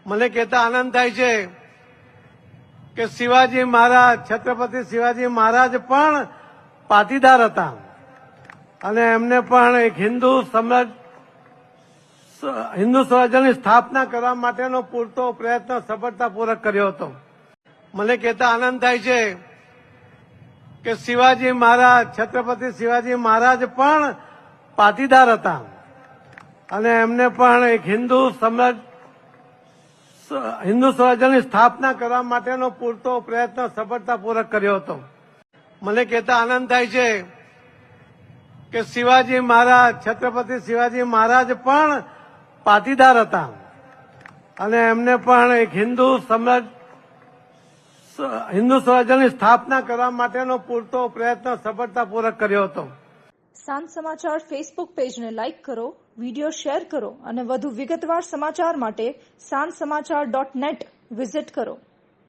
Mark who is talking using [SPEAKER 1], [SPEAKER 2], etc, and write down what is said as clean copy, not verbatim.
[SPEAKER 1] મને કહેતા આનંદ થાય છે કે શિવાજી મહારાજ, છત્રપતિ શિવાજી મહારાજ પણ પાટીદાર હતા અને એમને પણ એક હિન્દુ સ્વરાજ્યની સ્થાપના કરવા માટેનો પૂરતો પ્રયત્ન સફળતાપૂર્વક કર્યો હતો. મને કહેતા આનંદ થાય છે કે શિવાજી મહારાજ, છત્રપતિ શિવાજી મહારાજ પણ પાટીદાર હતા અને એમને પણ એક હિન્દુ સ્વરાજ્યની સ્થાપના કરવા માટેનો પૂરતો પ્રયત્ન સફળતાપૂર્વક કર્યો હતો. મને કહેતા આનંદ થાય છે કે શિવાજી મહારાજ, છત્રપતિ શિવાજી મહારાજ પણ પાટીદાર હતા અને એમને પણ એક હિન્દુ સ્વરાજ્યની સ્થાપના કરવા માટેનો પૂરતો પ્રયત્ન સફળતાપૂર્વક કર્યો હતો.
[SPEAKER 2] સાંજ સમાચાર ફેસબુક પેજને લાઇક કરો, વિડીયો શેર કરો અને વધુ વિગતવાર સમાચાર માટે sanssamachar.net વિઝિટ કરો.